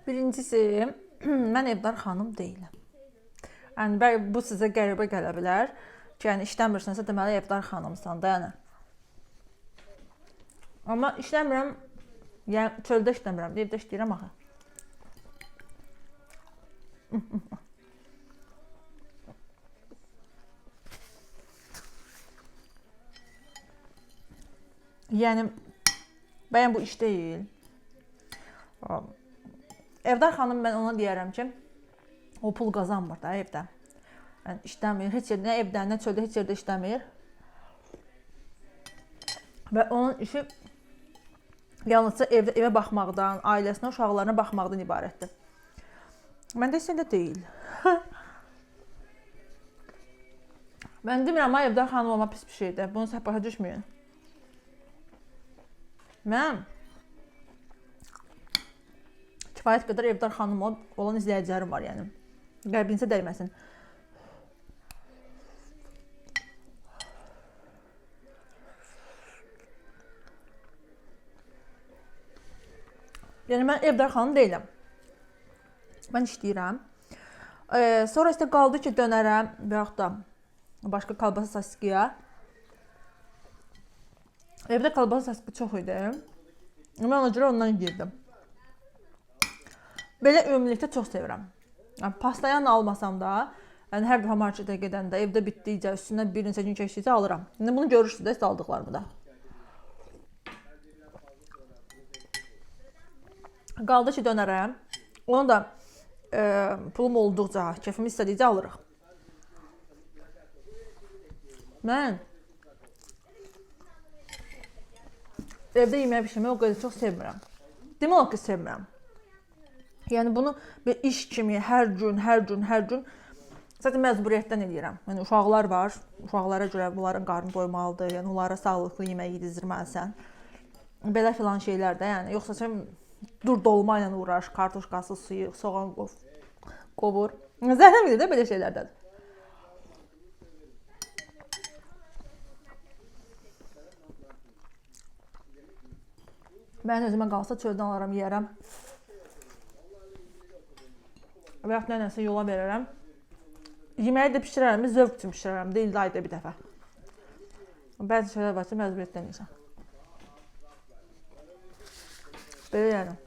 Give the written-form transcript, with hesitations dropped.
Birincisi, mən evdar xanım deyiləm. Yəni bu sizə qəribə gələ bilər ki, yəni işləmirsənsə deməli evdar xanımsan da, yəni. Amma işləmirəm, yəni çöldə işləmirəm, evdə işləyirəm axı. Yəni bəyən bu iş deyil. Evdar xanım mən ona deyərəm ki, o pul qazanmır da evdə. Yəni işləmir, heç yerdə, nə evdə, nə çöldə, heç yerdə işləmir. Və onun işi yalnızca evə baxmaqdan, ailəsinə, uşaqlarına baxmaqdan ibarətdir. Məndə isə elə deyil. Mən demirəm, evdar xanım olma pis bir şeydir. Bunu səhv başa düşməyin. Mən kifayət qədər evdar xanım olan izləyicilərim var, yəni. Qəlbinizə dəyməsin. Yəni mən evdar xanım deyiləm. Mən işləyirəm. Sonra isə qaldı ki, dönərəm və yaxud da başqa kalbasa saskiya. Evdə kalbasa saski çox idi. Mən ona görə ondan yeyirdim. Belə ümumilikdə çox sevirəm. Yəni, pastayan almasam da, yəni hər dəfə marketə gedəndə evdə bitdikcə, üstündən bir neçə gün keçdikcə alıram. İndi bunu görürsünüz də, sizə aldıqlarımı da. Qaldı ki, dönərəm. Onu da pulum olduqca, keyfim istədikcə alırıq. Mən evdə yemək pişirməyi o qədər çox sevmirəm. Demək olar ki, sevmirəm. Yəni bunu bir iş kimi hər gün zaten məcburiyyətdən edirəm. Yəni uşaqlar var, uşaqlara görə bunların qarnı doymalıdır, yəni onlara sağlıqlı yemək yedizdirməlisən. Belə filan şeylər də, yəni yoxsa sən dur dolma ilə uğraş, kartuşkası, suyu, soğan qovur. Zəhləm gedir də belə şeylərdədir. Mən özümə qalsa çöldən alaram, yeyərəm. Və yaxud nənəsə yola verərəm. Yeməyi də pişirərəm, zövq üçün pişirərəm, deyil də ayda bir dəfə. Bəzi şeylər var ki, məcburiyyətdən yeyirsən. Belə yəni.